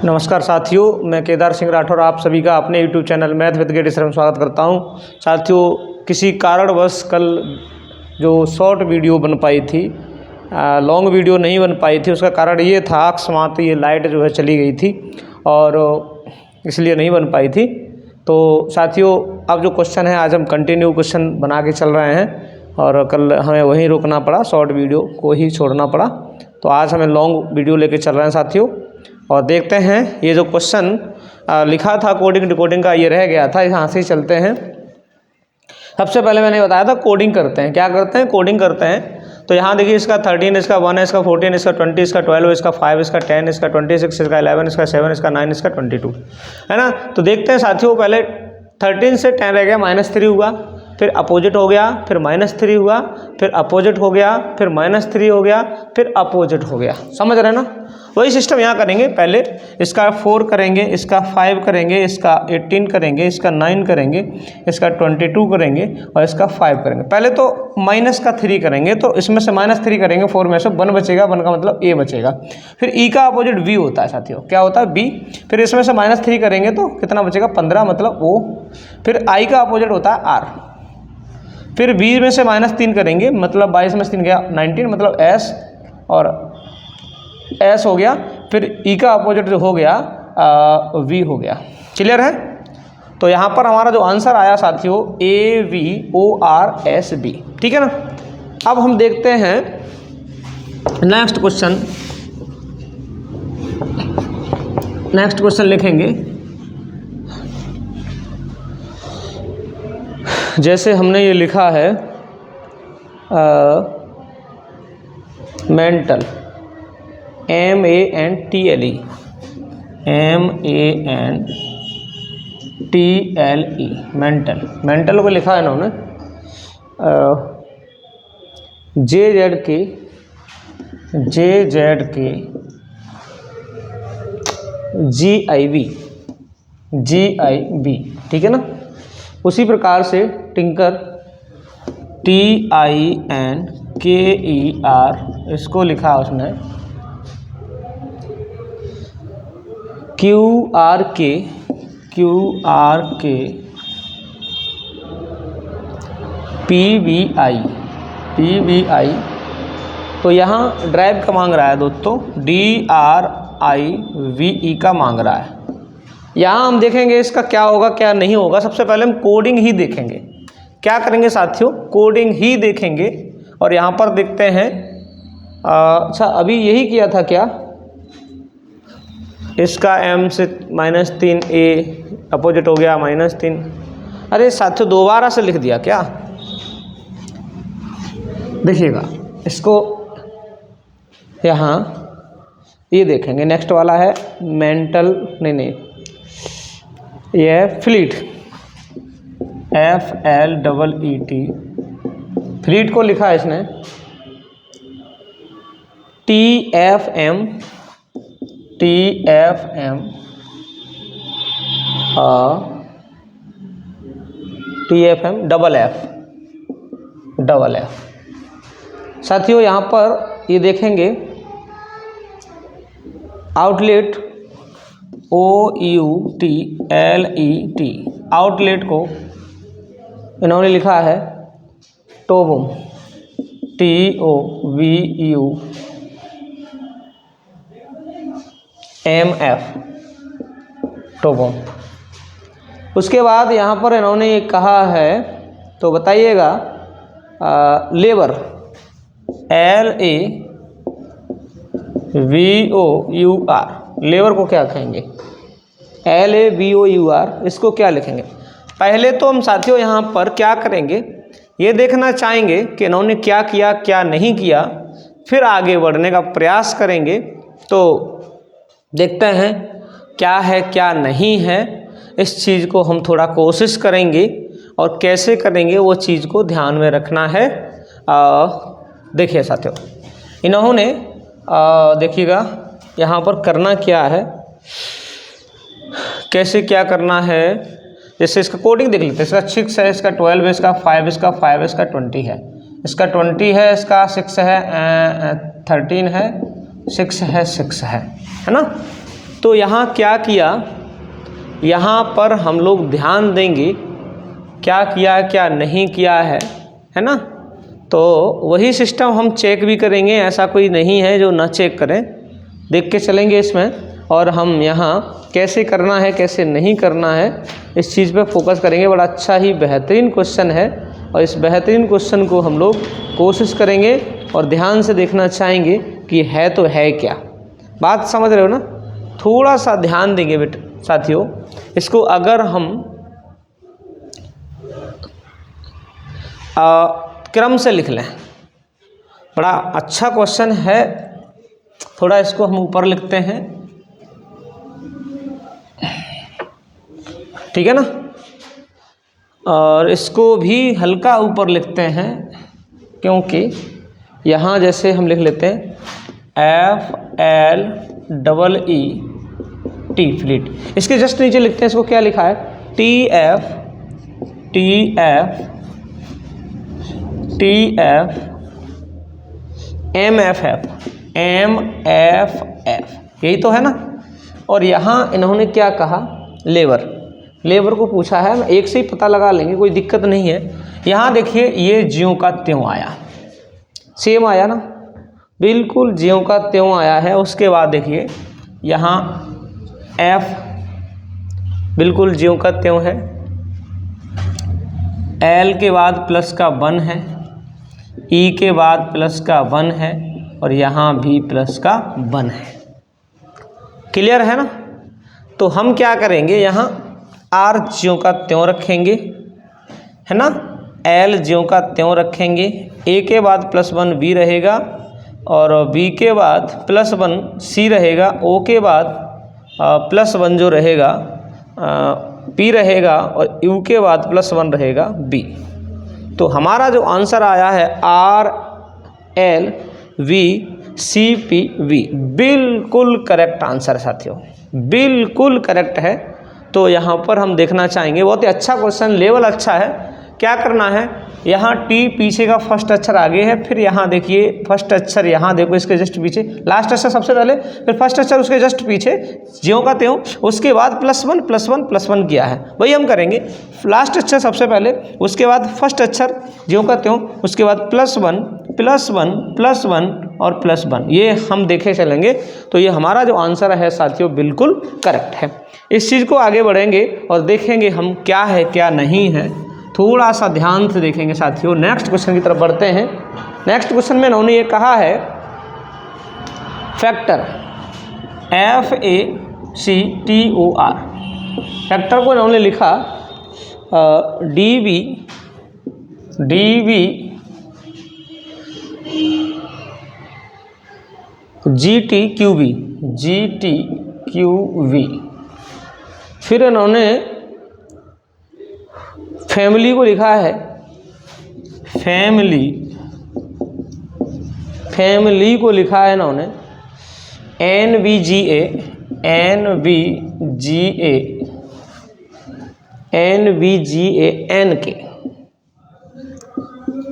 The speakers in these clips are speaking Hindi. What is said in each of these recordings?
नमस्कार साथियों, मैं केदार सिंह राठौर आप सभी का अपने YouTube channel math with gate में स्वागत करता हूं। साथियों, किसी कारणवश कल जो शॉर्ट वीडियो बन पाई थी, लॉन्ग वीडियो नहीं बन पाई थी। उसका कारण ये था अकस्मात ये लाइट जो है चली गई थी और इसलिए नहीं बन पाई थी। तो साथियों, अब जो क्वेश्चन है आज हम कंटिन्यू क्वेश्चन बना के चल रहे हैं और कल हमें वहीं रोकना पड़ा, शॉर्ट वीडियो को ही छोड़ना पड़ा। तो आज हमें लॉन्ग वीडियो लेके चल रहे हैं साथियों, और देखते हैं ये जो क्वेश्चन लिखा था कोडिंग डिकोडिंग का, ये रह गया था, यहाँ से चलते हैं। सबसे पहले मैंने बताया था कोडिंग करते हैं। क्या करते हैं? कोडिंग करते हैं। तो यहाँ देखिए, इसका 13, इसका 1, इसका 14, इसका 20, इसका 12, इसका 5, इसका 10, इसका 26, इसका 11, इसका 7, इसका 9, इसका 22, है ना। तो देखते हैं साथियों, पहले 13 से 10 रह गया, -3 हुआ, फिर अपोजिट हो गया, फिर -3 हुआ, फिर अपोजिट हो गया, फिर -3 हो गया, फिर अपोजिट हो गया। समझ रहे हैं ना? वही सिस्टम यहाँ करेंगे। पहले इसका 4 करेंगे, इसका 5 करेंगे, इसका 18 करेंगे, इसका 9 करेंगे, इसका 22 करेंगे और इसका 5 करेंगे। पहले तो -3 करेंगे, तो इसमें से -3 करेंगे, 4 में से 1 बचेगा, 1 का मतलब a बचेगा। फिर e का अपोजिट v होता है साथियों। क्या होता है? b। फिर इसमें से -3 करेंगे तो कितना बचेगा? 15, मतलब o। फिर i का अपोजिट होता है r। फिर b में से -3 करेंगे, मतलब 22 में से 3 गया 19, मतलब s, और s हो गया। फिर e का अपोजिट जो हो गया v हो गया। क्लियर है? तो यहाँ पर हमारा जो आंसर आया साथियों, AVORSB। ठीक है ना। अब हम देखते हैं नेक्स्ट क्वेश्चन। नेक्स्ट क्वेश्चन लिखेंगे जैसे हमने ये लिखा है mental, MANTLE, MANTLE, mental. Mental को लिखा है इन्होंने JZ के GIB। ठीक है ना। उसी प्रकार से टिंकर, TINKER, इसको लिखा उसने QRK PBI। तो यहाँ ड्राइव का मांग रहा है दोस्तों, DRIVE का मांग रहा है। यहाँ हम देखेंगे इसका क्या होगा क्या नहीं होगा। सबसे पहले हम कोडिंग ही देखेंगे। क्या करेंगे साथियों? कोडिंग ही देखेंगे। और यहाँ पर देखते हैं, अच्छा अभी यही किया था क्या? इसका m से -3a अपोजिट हो गया -3। अरे साथियों, दोबारा से लिख दिया क्या? देखिएगा इसको, यहाँ ये देखेंगे। नेक्स्ट वाला है मेंटल, नहीं, ये फ्लीट, FLEET। फ्लीट को लिखा है इसने TFM डबल F। साथियों यहाँ पर ये देखेंगे आउटलेट, OUTLET, आउटलेट को इन्होंने लिखा है टोबूम, TOVUMF, टोबूम। उसके बाद यहाँ पर इन्होंने ये कहा है, तो बताइएगा लेबर, LAVOUR, लेबर को क्या कहेंगे? LAVOUR। इसको क्या लिखेंगे? पहले तो हम साथियों यहाँ पर क्या करेंगे, ये देखना चाहेंगे कि इन्होंने क्या किया क्या नहीं किया, फिर आगे बढ़ने का प्रयास करेंगे। तो देखते हैं क्या है क्या नहीं है। इस चीज़ को हम थोड़ा कोशिश करेंगे और कैसे करेंगे वो चीज़ को ध्यान में रखना है। देखिए साथियों, इन्होंने देखिएगा यहाँ पर करना क्या है, कैसे क्या करना है। जैसे इसका कोडिंग देख लेते हैं। इसका 6 है, इसका 12 है, इसका 5, इसका 5 है, इसका 20 है, इसका 20 है, इसका 6 है, 13 है, 6 है, 6 है ना। तो यहाँ क्या किया, यहाँ पर हम लोग ध्यान देंगे क्या किया क्या नहीं किया है ना। तो वही सिस्टम हम चेक भी करेंगे, ऐसा कोई नहीं है जो ना चेक करें, देख के चलेंगे इसमें। और हम यहाँ कैसे करना है कैसे नहीं करना है इस चीज़ पे फोकस करेंगे। बड़ा अच्छा ही बेहतरीन क्वेश्चन है और इस बेहतरीन क्वेश्चन को हम लोग कोशिश करेंगे और ध्यान से देखना चाहेंगे कि है तो है क्या। बात समझ रहे हो ना? थोड़ा सा ध्यान देंगे बेटे साथियों। इसको अगर हम क्रम से लिख लें, बड़ा अच्छा क्वेश्चन है। थोड़ा इसको हम ऊपर लिखते हैं, ठीक है ना, और इसको भी हल्का ऊपर लिखते हैं क्योंकि यहाँ जैसे हम लिख लेते हैं FLEET फ्लीट। इसके जस्ट नीचे लिखते हैं, इसको क्या लिखा है, TF MFF, यही तो है ना। और यहाँ इन्होंने क्या कहा, लेबर को पूछा है। एक से ही पता लगा लेंगे, कोई दिक्कत नहीं है। यहाँ देखिए ये ज्यों का त्यों आया, सेम आया ना, बिल्कुल ज्यों का त्यों आया है। उसके बाद देखिए यहाँ F बिल्कुल ज्यों का त्यों है, L के बाद प्लस का 1 है, E के बाद प्लस का 1 है और यहाँ भी प्लस का 1 है। क्लियर है ना? तो हम क्या करेंगे, यहाँ R ज्यों का त्यों रखेंगे, है ना, L ज्यों का त्यों रखेंगे, A के बाद प्लस 1 B रहेगा और B के बाद प्लस 1 C रहेगा, O के बाद प्लस 1 जो रहेगा P रहेगा और U के बाद प्लस 1 रहेगा B। तो हमारा जो आंसर आया है RLVCPV, बिल्कुल करेक्ट आंसर साथियों, बिल्कुल करेक्ट है। तो यहाँ पर हम देखना चाहेंगे, बहुत ही अच्छा क्वेश्चन, लेवल अच्छा है। क्या करना है, यहाँ T पीछे का फर्स्ट अक्षर आगे है, फिर यहाँ देखिए फर्स्ट अक्षर यहाँ देखो इसके जस्ट पीछे, लास्ट अक्षर सबसे पहले, फिर फर्स्ट अक्षर उसके जस्ट पीछे ज्यों का त्यों, उसके बाद प्लस वन किया है। वही हम करेंगे, लास्ट अक्षर सबसे पहले, उसके बाद फर्स्ट अक्षर ज्यों का त्यों, उसके बाद प्लस वन और प्लस 1, ये हम देखे चलेंगे। तो ये हमारा जो आंसर है साथियों बिल्कुल करेक्ट है। इस चीज़ को आगे बढ़ेंगे और देखेंगे हम क्या है क्या नहीं है, थोड़ा सा ध्यान से देखेंगे साथियों। नेक्स्ट क्वेश्चन की तरफ बढ़ते हैं। नेक्स्ट क्वेश्चन में उन्होंने ये कहा है फैक्टर, FACTOR, फैक्टर को उन्होंने लिखा DV GTQV। फिर इन्होंने फैमिली को लिखा है, फैमिली को लिखा है इन्होंने NVGA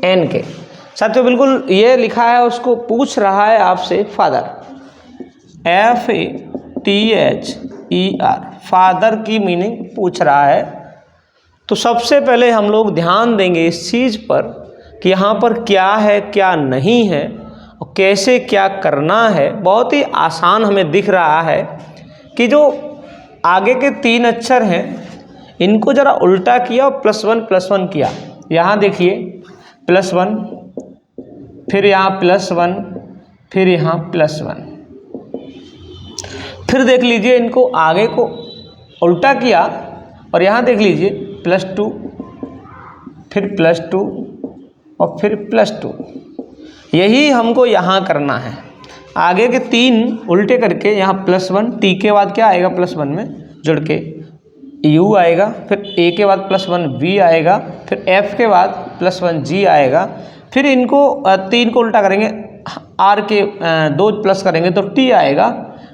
N के साथियों, बिल्कुल ये लिखा है। उसको पूछ रहा है आपसे फादर, FATHER, फादर की मीनिंग पूछ रहा है। तो सबसे पहले हम लोग ध्यान देंगे इस चीज़ पर कि यहाँ पर क्या है क्या नहीं है और कैसे क्या करना है। बहुत ही आसान हमें दिख रहा है कि जो आगे के 3 अक्षर हैं इनको ज़रा उल्टा किया और प्लस वन किया। यहाँ देखिए प्लस 1, फिर यहाँ प्लस 1, फिर यहाँ प्लस 1। फिर देख लीजिए इनको आगे को उल्टा किया और यहाँ देख लीजिए +2, फिर +2 और फिर +2। यही हमको यहाँ करना है। आगे के 3 उल्टे करके यहाँ +1, T के बाद क्या आएगा +1 में जुड़ के U आएगा, फिर A के बाद +1 B आएगा, फिर F के बाद +1 G आएगा। फिर इनको 3 को उल्टा करेंगे, R के 2 प्लस करेंगे तो T आएगा,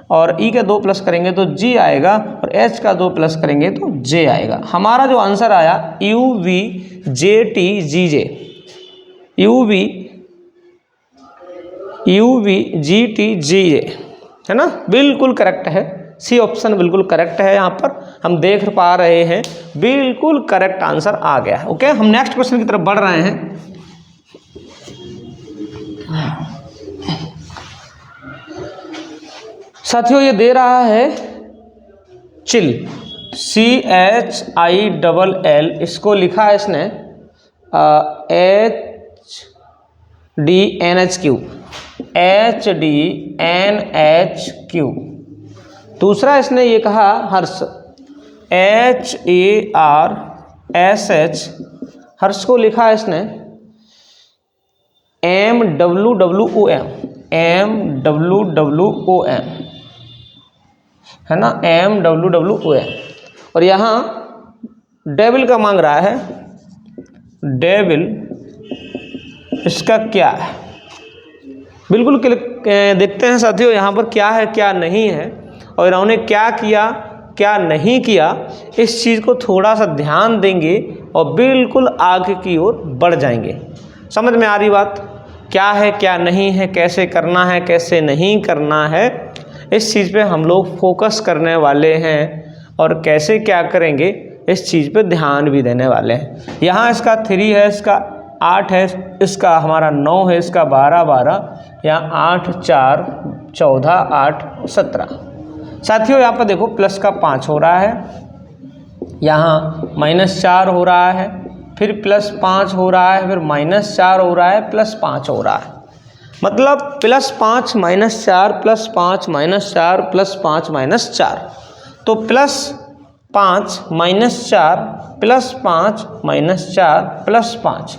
और E का 2 प्लस करेंगे तो G आएगा, और H का 2 प्लस करेंगे तो J आएगा। हमारा जो आंसर आया UVGTGJ, UVGTGJ है ना, बिल्कुल करेक्ट है सी ऑप्शन बिल्कुल करेक्ट है। यहाँ पर हम देख पा रहे हैं बिल्कुल करेक्ट आंसर आ गया है। ओके, हम नेक्स्ट क्वेश्चन की तरफ बढ़ रहे हैं। साथियों ये दे रहा है चिल, CHILL, इसको लिखा है इसने HDNHQ, HDNHQ। दूसरा इसने ये कहा हर्ष, HARSH, हर्ष को लिखा है इसने MWWOM, है ना, MWWOM। और यहाँ डेविल का मांग रहा है, डेविल, इसका क्या है? बिल्कुल देखते हैं साथियों यहाँ पर क्या है क्या नहीं है, और इन्होंने क्या किया क्या नहीं किया, इस चीज़ को थोड़ा सा ध्यान देंगे और बिल्कुल आगे की ओर बढ़ जाएंगे। समझ में आ रही बात? क्या है क्या नहीं है, कैसे करना है कैसे नहीं करना है, इस चीज़ पे हम लोग फोकस करने वाले हैं और कैसे क्या करेंगे इस चीज़ पे ध्यान भी देने वाले हैं। यहाँ इसका 3 है, इसका 8 है, इसका हमारा 9 है, इसका 12, यहाँ 8, 4, 14, 8, 17। साथियों यहाँ पर देखो प्लस का 5 हो रहा है, यहाँ -4 हो रहा है, फिर +5 हो रहा है, फिर -4 हो रहा है, +5 हो रहा है। मतलब +5 -4 +5 -4 +5 -4, तो +5 -4 +5 -4 +5,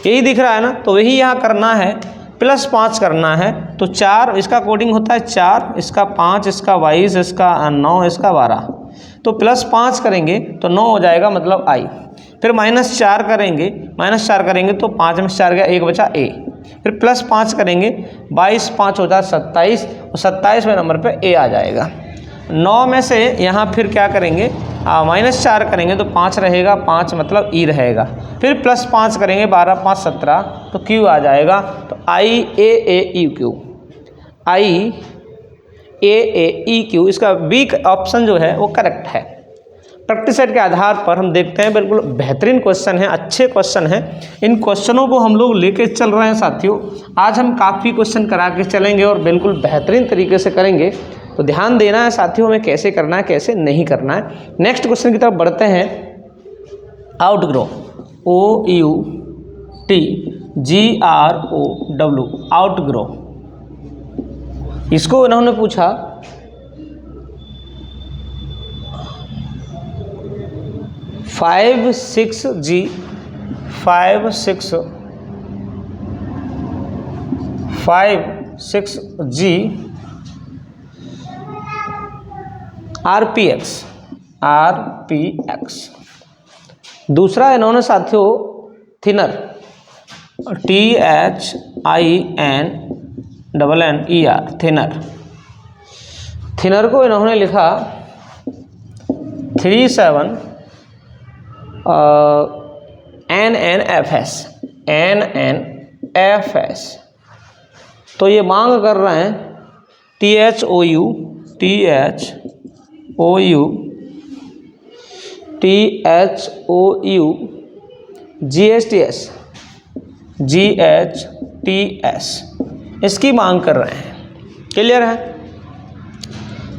यही दिख रहा है ना। तो वही यहाँ करना है, +5 करना है। तो 4 इसका कोडिंग होता है 4, इसका 5, इसका 22, इसका 9, इसका 12। तो +5 करेंगे तो 9 हो जाएगा, मतलब I। फिर -4 करेंगे, -4 करेंगे तो 5 में 4 गया, 1 बचा A। फिर +5 करेंगे, 22 5 होता है 27, और 27वें नंबर पे A आ जाएगा। 9 में से यहाँ फिर क्या करेंगे, -4 करेंगे तो 5 रहेगा, 5 मतलब E रहेगा। फिर +5 करेंगे, 12 5 17, तो Q आ जाएगा। तो IAAEQ, IAAEQ, इसका बी ऑप्शन जो है वो करेक्ट है। प्रैक्टिस सेट के आधार पर हम देखते हैं, बिल्कुल बेहतरीन क्वेश्चन है, अच्छे क्वेश्चन हैं। इन क्वेश्चनों को हम लोग लेके चल रहे हैं साथियों। आज हम काफ़ी क्वेश्चन करा के चलेंगे और बिल्कुल बेहतरीन तरीके से करेंगे। तो ध्यान देना है साथियों, हमें कैसे करना है कैसे नहीं करना है। नेक्स्ट क्वेश्चन की तरफ बढ़ते हैं। Outgrow, OUTGROW, outgrow. इसको इन्होंने पूछा 56G, 56G RPX। दूसरा इन्होंने साथियों थिनर, THINNER, थिनर को इन्होंने लिखा 37 NNFS। तो ये मांग कर रहे हैं THOU, GHTS, इसकी मांग कर रहे हैं। क्लियर है?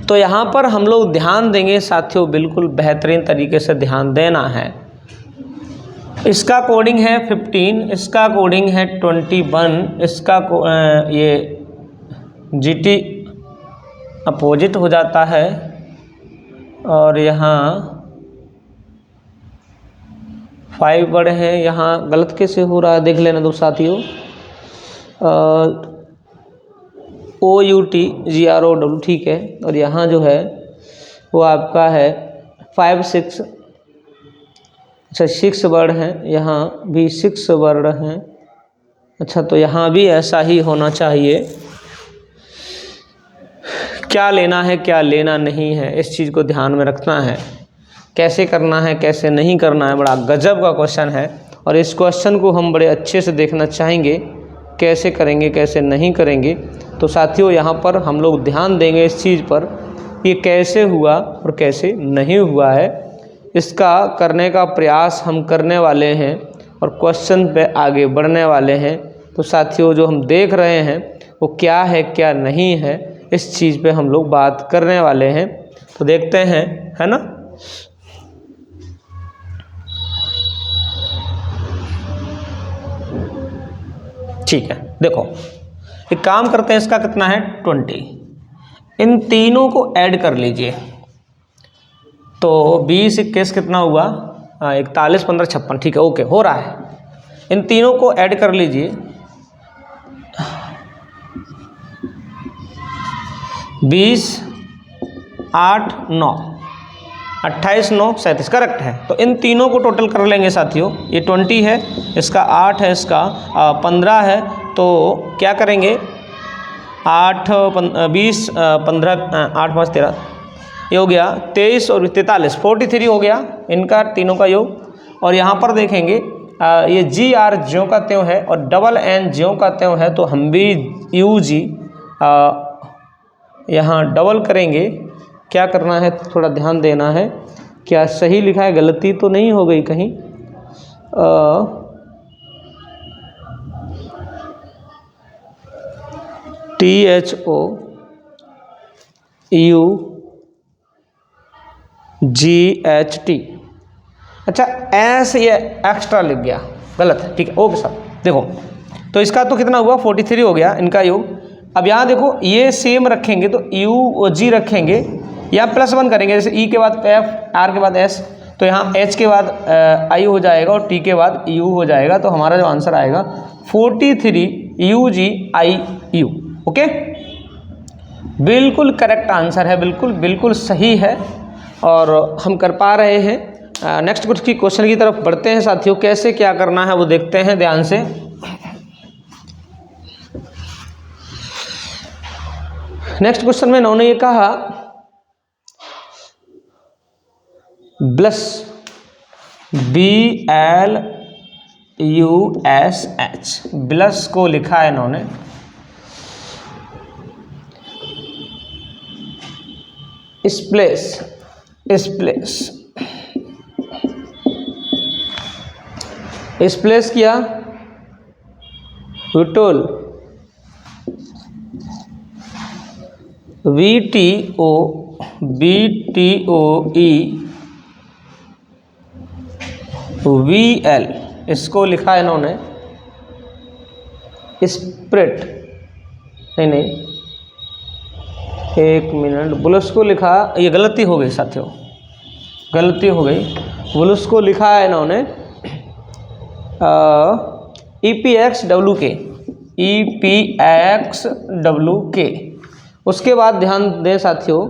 तो यहाँ पर हम लोग ध्यान देंगे साथियों, बिल्कुल बेहतरीन तरीके से ध्यान देना है। इसका कोडिंग है 15, इसका कोडिंग है 21, इसका ये GT अपोजिट हो जाता है, और यहाँ 5 बड़े हैं। यहाँ गलत कैसे हो रहा है देख लेना दो साथियों। OUTGROW, ठीक है। और यहाँ जो है वो आपका है 5 6, अच्छा 6 वर्ड हैं, यहाँ भी 6 वर्ड हैं। अच्छा, तो यहाँ भी ऐसा ही होना चाहिए। क्या लेना है क्या लेना नहीं है, इस चीज़ को ध्यान में रखना है। कैसे करना है कैसे नहीं करना है, बड़ा गजब का क्वेश्चन है। और इस क्वेश्चन को हम बड़े अच्छे से देखना चाहेंगे, कैसे करेंगे कैसे नहीं करेंगे। तो साथियों यहाँ पर हम लोग ध्यान देंगे इस चीज़ पर ये कैसे हुआ और कैसे नहीं हुआ है, इसका करने का प्रयास हम करने वाले हैं और क्वेश्चन पे आगे बढ़ने वाले हैं। तो साथियों, जो हम देख रहे हैं वो क्या है क्या नहीं है, इस चीज़ पे हम लोग बात करने वाले हैं। तो देखते हैं, है ना। ठीक है, देखो एक काम करते हैं, इसका कितना है 20, इन तीनों को ऐड कर लीजिए। तो 20 21 कितना हुआ 41 15 56, ठीक है, ओके हो रहा है। इन तीनों को ऐड कर लीजिए, 20 8 9 28 9 37, करेक्ट है। तो इन तीनों को टोटल कर लेंगे साथियों। ये 20 है, इसका 8 है, इसका 15 है। तो क्या करेंगे 8 20 15 8 5 13, ये हो गया 23 और 43 43 हो गया इनका तीनों का योग। और यहाँ पर देखेंगे ये जी आर ज्यों का त्यों है और डबल एन ज्यों का त्यों है। तो हम भी यू जी यहाँ डबल करेंगे। क्या करना है, थोड़ा ध्यान देना है, क्या सही लिखा है, गलती तो नहीं हो गई कहीं। THOUGHT, अच्छा एस ये एक्स्ट्रा लिख गया, गलत है, ठीक है, ओके सर। देखो तो इसका तो कितना हुआ 43 हो गया इनका योग। अब यहाँ देखो ये सेम रखेंगे तो यू और जी रखेंगे, या +1 करेंगे, जैसे ई के बाद एफ, आर के बाद एस, तो यहाँ एच के बाद आई हो जाएगा और टी के बाद यू हो जाएगा। तो हमारा जो आंसर आएगा 43 UGIU, ओके, बिल्कुल करेक्ट आंसर है, बिल्कुल बिल्कुल सही है और हम कर पा रहे हैं। नेक्स्ट कुछ की क्वेश्चन की तरफ बढ़ते हैं साथियों। कैसे क्या करना है वो देखते हैं ध्यान से। नेक्स्ट क्वेश्चन में इन्होंने ये कहा ब्लस BLUSH, ब्लस को लिखा है इन्होंने स्प्लेश, स्प्लेश किया, विटोल VTOE VL, इसको लिखा है इन्होंने स्प्रिट, नहीं एक मिनट, बुलस को लिखा, ये गलती हो गई साथियों, गलती हो गई। बुलस को लिखा है इन्होंने EPXWK। उसके बाद ध्यान दें साथियों,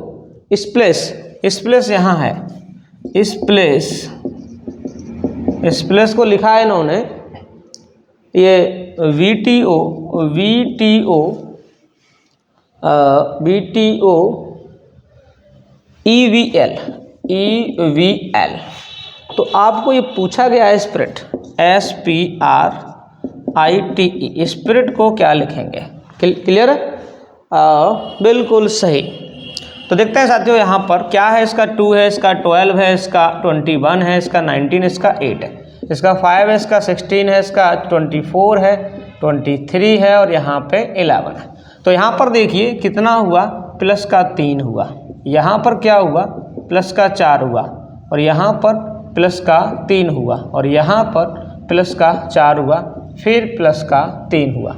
स्प्लेश यहाँ है, स्प्लेश को लिखा है इन्होंने ये VTO EVL। तो आपको ये पूछा गया है स्प्रिट, SPRITE, स्प्रिट को क्या लिखेंगे, क्लियर है, बिल्कुल सही। तो देखते हैं साथियों यहाँ पर क्या है, इसका 2 है, इसका 12 है, इसका 21 है, इसका 19, इसका 8 है, इसका 5 है, इसका 16 है, इसका 24 है, 23 है और यहाँ पे 11 है। तो यहाँ पर देखिए कितना हुआ, प्लस का 3 हुआ, यहाँ पर क्या हुआ प्लस का 4 हुआ और यहाँ पर प्लस का 3 हुआ और यहाँ पर प्लस का 4 हुआ, फिर प्लस का 3 हुआ,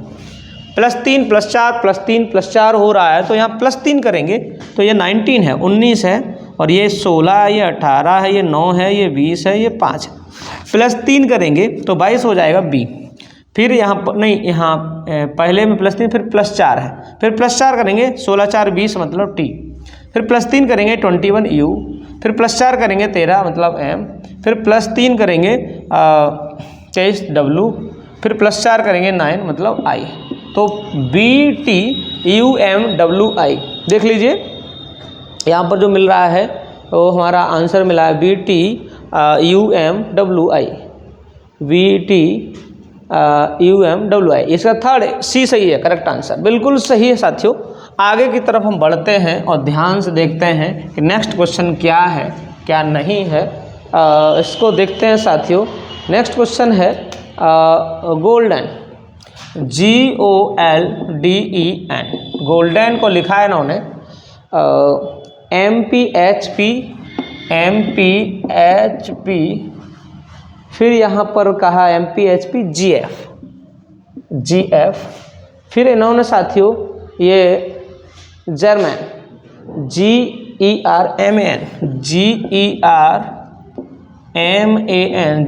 +3 +4 +3 +4 हो रहा है। तो यहाँ +3 करेंगे तो ये 19 है, 19 है और ये 16 है, ये 18 है, ये 9 है, ये 20 है, ये 5 है, +3 करेंगे तो 22 हो जाएगा B। फिर यहाँ पर नहीं, यहाँ पहले में +3 फिर +4 है, फिर +4 करेंगे 16 4 20 मतलब T, फिर +3 करेंगे 21 U, फिर +4 करेंगे 13 मतलब M, फिर +3 करेंगे 23 W, फिर +4 करेंगे 9 मतलब I। तो BTUMWI देख लीजिए यहाँ पर जो मिल रहा है वो हमारा आंसर मिला है BTUMWI, BTUMWI, इसका थर्ड C सही है, करेक्ट आंसर बिल्कुल सही है साथियों। आगे की तरफ हम बढ़ते हैं और ध्यान से देखते हैं कि नेक्स्ट क्वेश्चन क्या है क्या नहीं है। इसको देखते हैं साथियों। नेक्स्ट क्वेश्चन है गोल्डन, GOLDEN। गोल्डन को लिखा है इन्होंने MPHP, फिर यहाँ पर कहा MPHP GF, फिर इन्होंने साथियों ये जर्मन GERMAN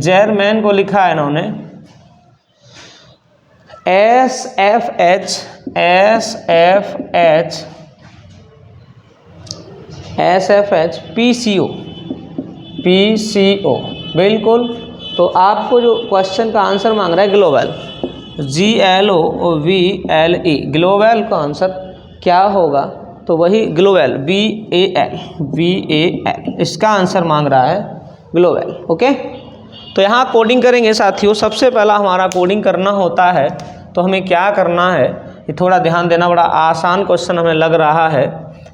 जर्मन को लिखा है इन्होंने SFH PCO। बिल्कुल। तो आपको जो क्वेश्चन का आंसर मांग रहा है ग्लोबल, GLOVLE, ग्लोबल का आंसर क्या होगा? तो वही ग्लोबल VAL, इसका आंसर मांग रहा है ग्लोबल। ओके, तो यहाँ कोडिंग करेंगे साथियों। सबसे पहला हमारा कोडिंग करना होता है, तो हमें क्या करना है, ये थोड़ा ध्यान देना। बड़ा आसान क्वेश्चन हमें लग रहा है।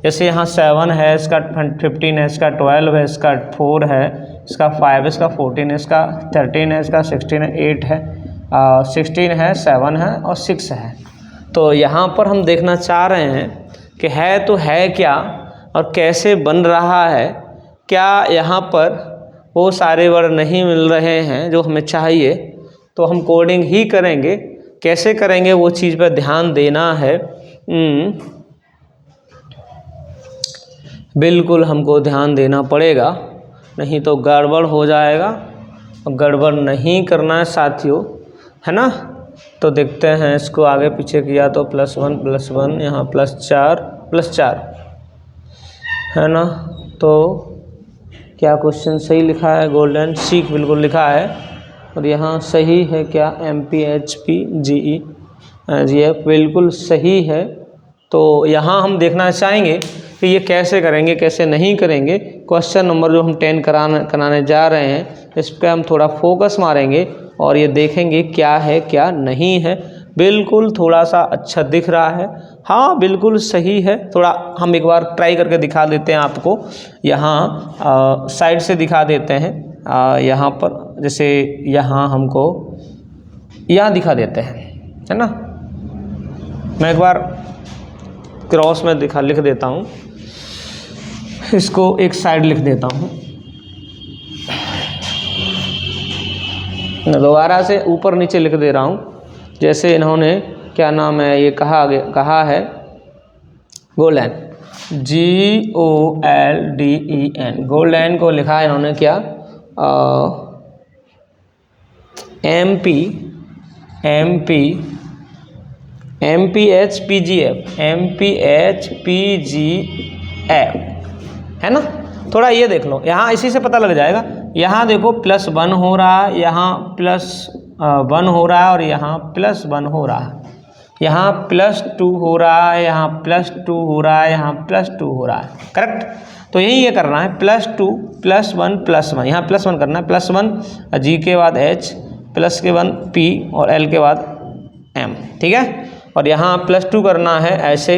जैसे यहाँ 7 है, इसका 15 है, इसका 12 है, इसका 4 है, इसका 5 है, इसका 14 है, इसका 13 है, इसका 16 है, 8 है, 16 है, 7 है और 6 है। तो यहाँ पर हम देखना चाह रहे हैं कि है तो है क्या और कैसे बन रहा है। क्या यहाँ पर वो सारे वर्ड नहीं मिल रहे हैं जो हमें चाहिए, तो हम कोडिंग ही करेंगे। कैसे करेंगे वो चीज़ पर ध्यान देना है। बिल्कुल हमको ध्यान देना पड़ेगा, नहीं तो गड़बड़ हो जाएगा। गड़बड़ नहीं करना है साथियों, है ना। तो देखते हैं, इसको आगे पीछे किया तो +1 यहाँ +4 है ना। तो क्या क्वेश्चन सही लिखा है? गोल्डन सीख बिल्कुल लिखा है। और यहाँ सही है क्या? MPHP GF बिल्कुल सही है। तो यहाँ हम देखना चाहेंगे कि ये कैसे करेंगे कैसे नहीं करेंगे। क्वेश्चन नंबर जो हम 10 कराने जा रहे हैं, इस पर हम थोड़ा फोकस मारेंगे और ये देखेंगे क्या है क्या नहीं है। बिल्कुल थोड़ा सा अच्छा दिख रहा है, हाँ बिल्कुल सही है। थोड़ा हम एक बार ट्राई करके दिखा देते हैं आपको। यहाँ साइड से दिखा देते हैं। यहाँ पर जैसे यहाँ हमको यहाँ दिखा देते हैं, है ना। मैं एक बार क्रॉस में लिख देता हूँ, इसको एक साइड लिख देता हूँ। दोबारा से ऊपर नीचे लिख दे रहा हूँ। जैसे इन्होंने क्या नाम है ये कहा है गोल्डन, GOLDEN, गोल्डन को लिखा है इन्होंने क्या MPHP GF, है ना। थोड़ा ये देख लो, यहाँ इसी से पता लग जाएगा। यहाँ देखो +1 हो रहा है, यहाँ +1 हो रहा है और यहाँ +1 हो रहा है, यहाँ +2 हो रहा है, यहाँ +2 हो रहा है, यहाँ +2 हो रहा है। करेक्ट। तो यही ये करना है, +2 +1 +1, यहाँ +1 करना है। +1 G के बाद H, प्लस के बाद P और L के बाद M, ठीक है। और यहाँ +2 करना है ऐसे,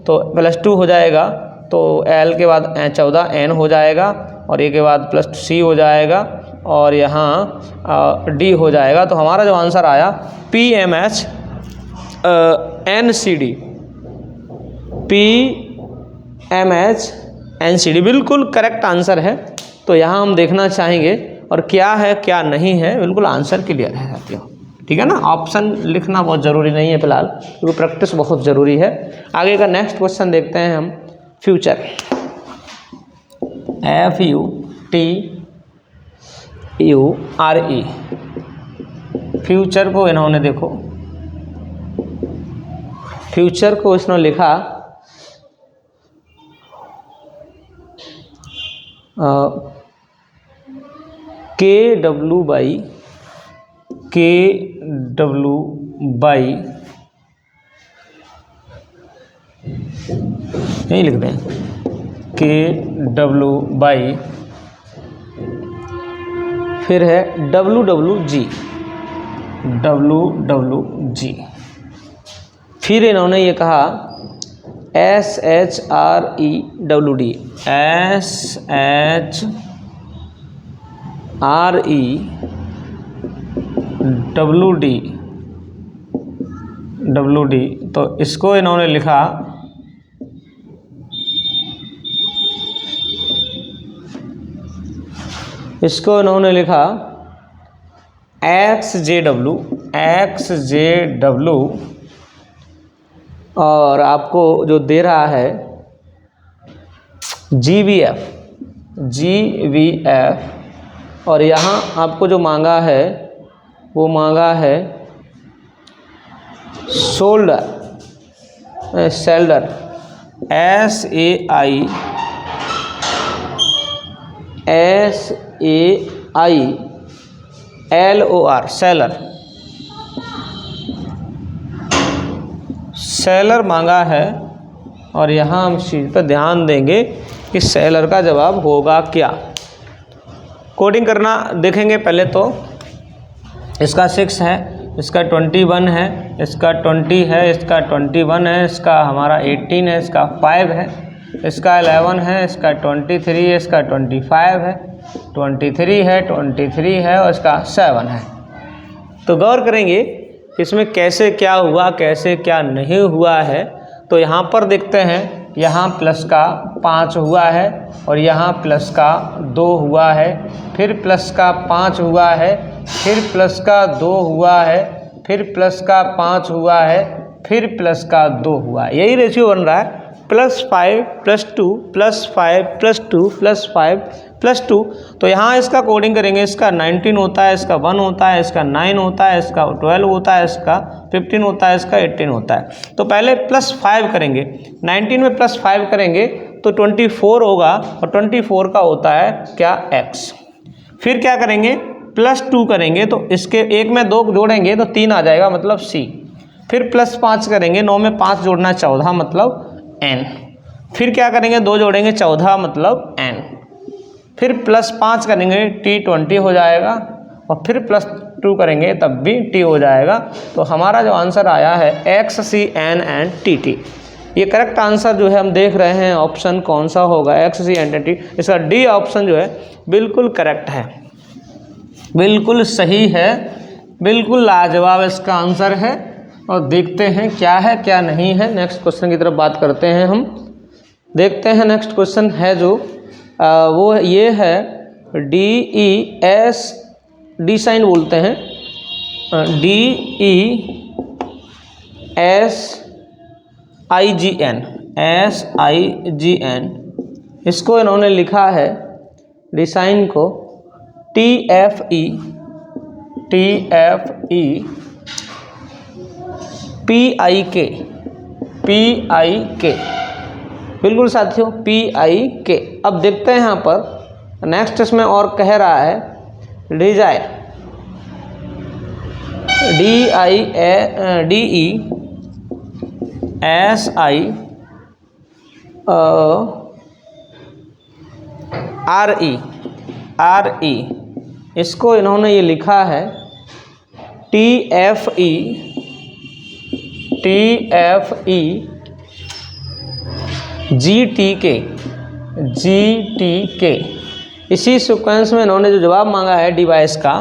तो +2 हो जाएगा, तो L के बाद 14 N हो जाएगा और A के बाद +C हो जाएगा और यहाँ D हो जाएगा। तो हमारा जो आंसर आया PMH NCD, बिल्कुल करेक्ट आंसर है। तो यहाँ हम देखना चाहेंगे और क्या है क्या नहीं है, बिल्कुल आंसर क्लियर है साथियों, ठीक है ना। ऑप्शन लिखना बहुत ज़रूरी नहीं है फिलहाल, क्योंकि प्रैक्टिस बहुत ज़रूरी है। आगे का नेक्स्ट क्वेश्चन देखते हैं हम। फ्यूचर, FUTURE, फ्यूचर को इन्होंने देखो, फ्यूचर को इसने लिखा KW यही लिख दें, KW, फिर है WWG, फिर इन्होंने ये कहा SHREWD, SHREWD। तो इसको इन्होंने लिखा XJW, और आपको जो दे रहा है GVF, और यहाँ आपको जो मांगा है वो मांगा है शोल्डर, SAILOR, सेलर मांगा है। और यहाँ हम इस चीज़ पर ध्यान देंगे कि सेलर का जवाब होगा क्या। कोडिंग करना देखेंगे पहले तो। इसका 6 है, इसका 21 है, इसका 20 है, इसका 21 है, इसका हमारा 18 है, इसका 5 है, इसका 11 है, इसका 23 है, इसका 25 है, 23 है और इसका 7 है। तो गौर करेंगे इसमें कैसे क्या हुआ, कैसे क्या नहीं हुआ है। तो यहाँ पर देखते हैं, यहाँ प्लस का 5 हुआ है और यहाँ प्लस का 2 हुआ है, फिर प्लस का 5 हुआ है, फिर प्लस का 2 हुआ है, फिर प्लस का 5 हुआ है, फिर प्लस का 2 हुआ है। यही रेशियो बन रहा है +5 +2 +5 +2 +5 +2। तो यहाँ इसका कोडिंग करेंगे, इसका 19 होता है, इसका 1 होता है, इसका 9 होता है, इसका 12 होता है, इसका 15 होता है, इसका 18 होता है। तो पहले +5 करेंगे, 19 में +5 करेंगे तो 24 होगा, और 24 का होता है क्या, x। फिर क्या करेंगे, +2 करेंगे तो इसके एक में 2 जोड़ेंगे तो 3 आ जाएगा, मतलब c। फिर +5 करेंगे, 9 में 5 जोड़ना 14, मतलब n। फिर क्या करेंगे, 2 जोड़ेंगे 14, मतलब n। फिर +5 करेंगे t20 हो जाएगा, और फिर +2 करेंगे तब भी t हो जाएगा। तो हमारा जो आंसर आया है XCNNTT। ये करेक्ट आंसर जो है हम देख रहे हैं ऑप्शन कौन सा होगा, XCNNT। इसका डी ऑप्शन जो है बिल्कुल करेक्ट है, बिल्कुल सही है, बिल्कुल लाजवाब इसका आंसर है। और देखते हैं क्या है क्या नहीं है। नेक्स्ट क्वेश्चन की तरफ बात करते हैं हम। देखते हैं नेक्स्ट क्वेश्चन है जो वो ये है DES, डी साइन बोलते हैं, DESIGN। इसको इन्होंने लिखा है डिसाइन को TFE PIK। बिल्कुल साथियों, PIK। अब देखते हैं यहाँ पर नेक्स्ट इसमें और कह रहा है डिजायर, DISIRE। इसको इन्होंने ये लिखा है TFE GTK। इसी सीक्वेंस में इन्होंने जो जवाब मांगा है डिवाइस का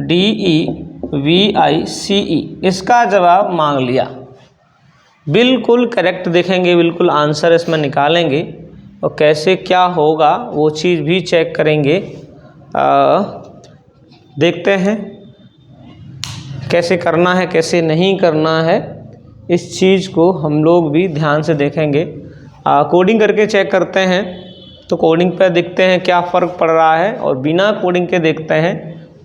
DEVICE, इसका जवाब मांग लिया। बिल्कुल करेक्ट देखेंगे, बिल्कुल आंसर इसमें निकालेंगे, और कैसे क्या होगा वो चीज़ भी चेक करेंगे। देखते हैं कैसे करना है, कैसे नहीं करना है, इस चीज़ को हम लोग भी ध्यान से देखेंगे। कोडिंग करके चेक करते हैं, तो कोडिंग पे देखते हैं क्या फ़र्क पड़ रहा है, और बिना कोडिंग के देखते हैं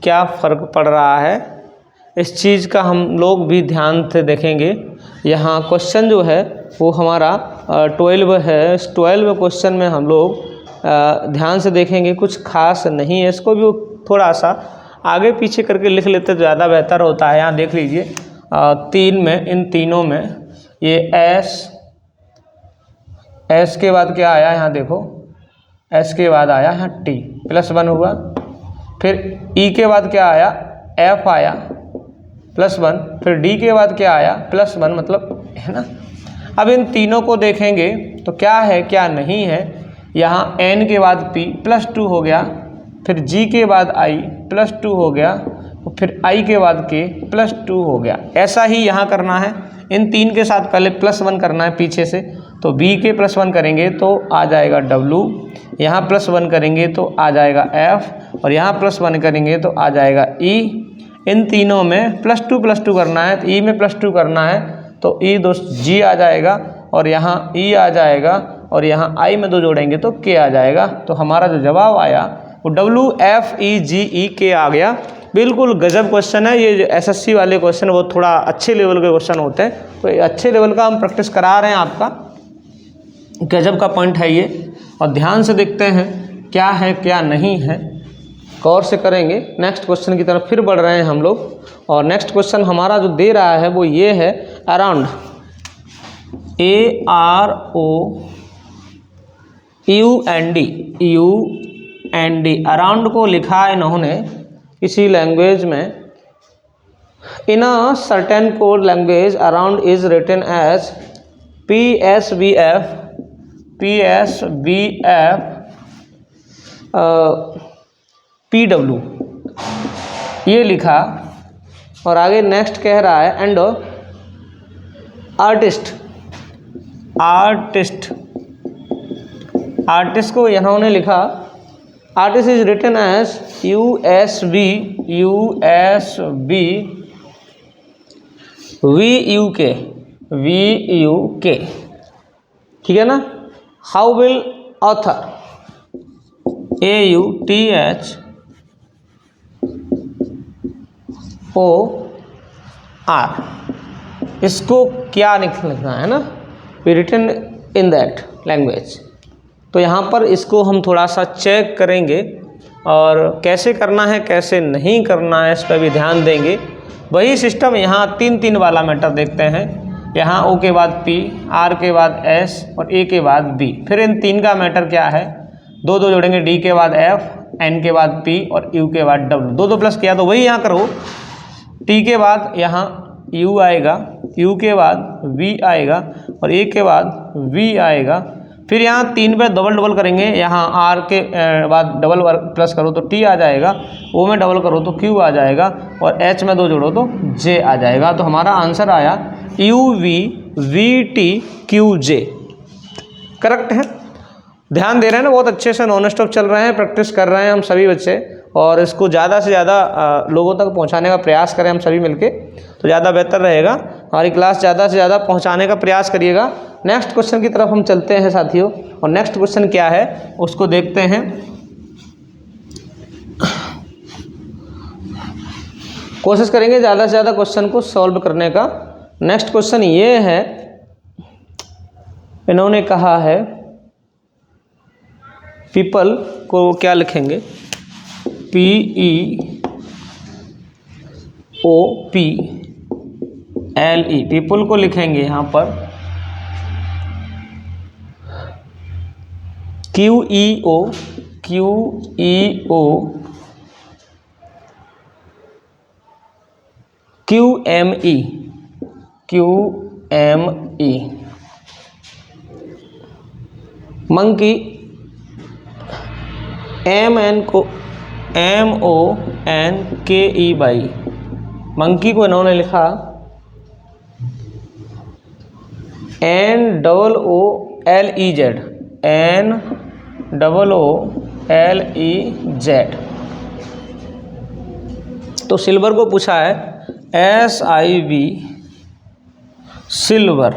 क्या फ़र्क पड़ रहा है। इस चीज़ का हम लोग भी ध्यान से देखेंगे। यहाँ क्वेश्चन जो है वो हमारा 12 है। इस 12 क्वेश्चन में हम लोग ध्यान से देखेंगे, कुछ खास नहीं है। इसको भी थोड़ा सा आगे पीछे करके लिख लेते तो ज़्यादा बेहतर होता है। यहाँ देख लीजिए 3 में, इन तीनों में ये एस के बाद क्या आया, यहाँ देखो एस के बाद आया यहाँ T +1 हुआ। फिर E के बाद क्या आया, F आया +1। फिर D के बाद क्या आया, +1, मतलब है ना। अब इन तीनों को देखेंगे तो क्या है क्या नहीं है। यहाँ n के बाद p +2 हो गया, फिर g के बाद i +2 हो गया, और फिर i के बाद k +2 हो गया। ऐसा ही यहाँ करना है, इन तीन के साथ पहले +1 करना है पीछे से, तो b के +1 करेंगे तो आ जाएगा w, यहाँ +1 करेंगे तो आ जाएगा f, और यहाँ +1 करेंगे तो आ जाएगा e। इन तीनों में +2 करना है, तो e में +2 करना है तो e दोस्त g आ जाएगा, और यहाँ e आ जाएगा, और यहाँ i में 2 जोड़ेंगे तो k आ जाएगा। तो हमारा जो जवाब आया वो WFEGE आ गया। बिल्कुल गजब क्वेश्चन है। ये जो SSC वाले क्वेश्चन वो थोड़ा अच्छे लेवल के क्वेश्चन होते हैं, तो ये अच्छे लेवल का हम प्रैक्टिस करा रहे हैं आपका। गजब का पॉइंट है ये, और ध्यान से देखते हैं क्या है क्या नहीं है, गौर से करेंगे। नेक्स्ट क्वेश्चन की तरफ फिर बढ़ रहे हैं हम लोग, और नेक्स्ट क्वेश्चन हमारा जो दे रहा है वो ये है अराउंड, AROUND अराउंड को लिखा इन्होंने किसी लैंग्वेज में। In a certain code language around is written as PSBF PW, ये लिखा। और आगे नेक्स्ट कह रहा है एंड आर्टिस्ट को इन्होंने लिखा, artist is written as USB VUK, ठीक है ना। हाउ विल ऑथर AUTHOR, इसको क्या लिखना है ना, we written in that language. तो यहाँ पर इसको हम थोड़ा सा चेक करेंगे, और कैसे करना है कैसे नहीं करना है इस पर भी ध्यान देंगे। वही सिस्टम यहाँ 3 वाला मैटर देखते हैं। यहाँ O के बाद P, R के बाद S और A के बाद B। फिर इन 3 का मैटर क्या है, 2 जोड़ेंगे, D के बाद F, N के बाद P और U के बाद W। 2 प्लस किया तो वही यहाँ करो। T के बाद यहाँ U आएगा, U के बाद V आएगा, और A के बाद V आएगा। फिर यहाँ 3 पे डबल करेंगे, यहाँ R के बाद डबल प्लस करो तो T आ जाएगा, O में डबल करो तो Q आ जाएगा, और H में 2 जोड़ो तो J आ जाएगा। तो हमारा आंसर आया UVVTQJ, करेक्ट है। ध्यान दे रहे हैं ना, बहुत अच्छे से नॉन स्टॉप चल रहे हैं, प्रैक्टिस कर रहे हैं हम सभी बच्चे, और इसको ज़्यादा से ज़्यादा लोगों तक पहुंचाने का प्रयास करें हम सभी मिलके, तो ज़्यादा बेहतर रहेगा। हमारी क्लास ज़्यादा से ज़्यादा पहुंचाने का प्रयास करिएगा। नेक्स्ट क्वेश्चन की तरफ हम चलते हैं साथियों, और नेक्स्ट क्वेश्चन क्या है उसको देखते हैं। कोशिश करेंगे ज़्यादा से ज़्यादा क्वेश्चन को सॉल्व करने का। नेक्स्ट क्वेश्चन ये है, इन्होंने कहा है पीपल को क्या लिखेंगे, PEOPLE, पीपल को लिखेंगे यहाँ पर QEO QME मंकी, MN को MONKEY, मंकी को इन्होंने लिखा NOOLEZ। तो सिल्वर को पूछा है SIV, सिल्वर।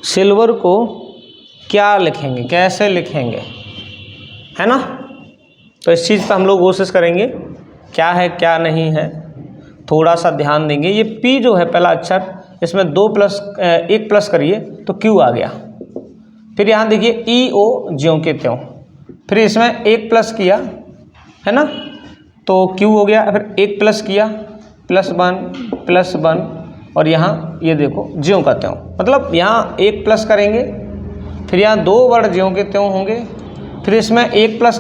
सिल्वर को क्या लिखेंगे, कैसे लिखेंगे, है ना। तो इस चीज़ पर हम लोग कोशिश करेंगे, क्या है क्या नहीं है, थोड़ा सा ध्यान देंगे। ये P जो है पहला अक्षर, इसमें 1 प्लस करिए तो Q आ गया। फिर यहाँ देखिए EO ज्यों के त्यों, फिर इसमें 1 प्लस किया है ना, तो Q हो गया। फिर 1 प्लस किया, +1, और यहाँ ये देखो ज्यों का त्यों, मतलब यहाँ 1 प्लस करेंगे, फिर यहाँ 2 वर्ड ज्यों के त्यों होंगे, फिर इसमें 1 प्लस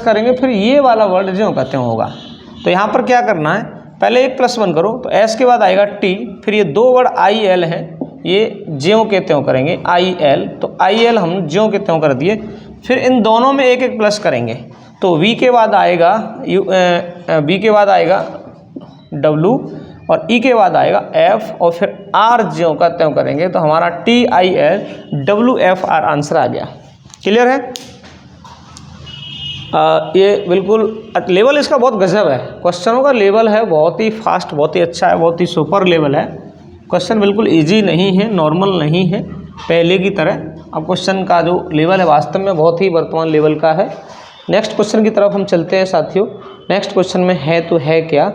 करेंगे, फिर ये वाला वर्ड ज्यों का त्यों होगा। तो यहाँ पर क्या करना है, पहले एक +1 करो तो एस के बाद आएगा टी, फिर ये 2 वर्ड आई एल है, ये ज्यों के त्यों करेंगे आई एल, तो आई एल हम ज्यों के त्यों कर दिए। फिर इन दोनों में एक एक प्लस करेंगे तो वी के बाद आएगा बी के बाद आएगा डब्लू और ई के बाद आएगा एफ और फिर आर ज्यों का त्यों करेंगे तो हमारा TILWFR आंसर आ गया। क्लियर है? ये बिल्कुल लेवल इसका बहुत गजब है, क्वेश्चनों का लेवल है बहुत ही फास्ट, बहुत ही अच्छा है, बहुत ही सुपर लेवल है। क्वेश्चन बिल्कुल इजी नहीं है, नॉर्मल नहीं है पहले की तरह। अब क्वेश्चन का जो लेवल है वास्तव में बहुत ही वर्तमान लेवल का है। नेक्स्ट क्वेश्चन की तरफ हम चलते हैं साथियों। नेक्स्ट क्वेश्चन में है तो है क्या,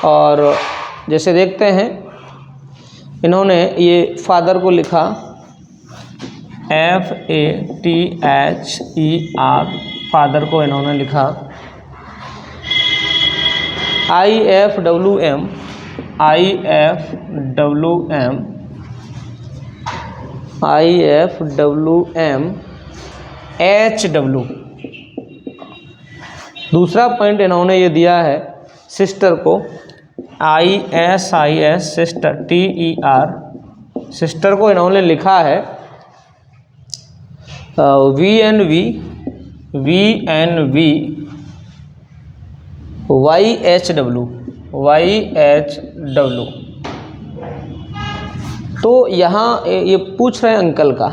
और जैसे देखते हैं इन्होंने ये फादर को लिखा FATHER, फादर को इन्होंने लिखा IFWM HW। दूसरा पॉइंट इन्होंने ये दिया है सिस्टर को ISIS सिस्टर TER, सिस्टर को इन्होंने लिखा है VNV YHW। तो यहाँ ये पूछ रहे हैं अंकल का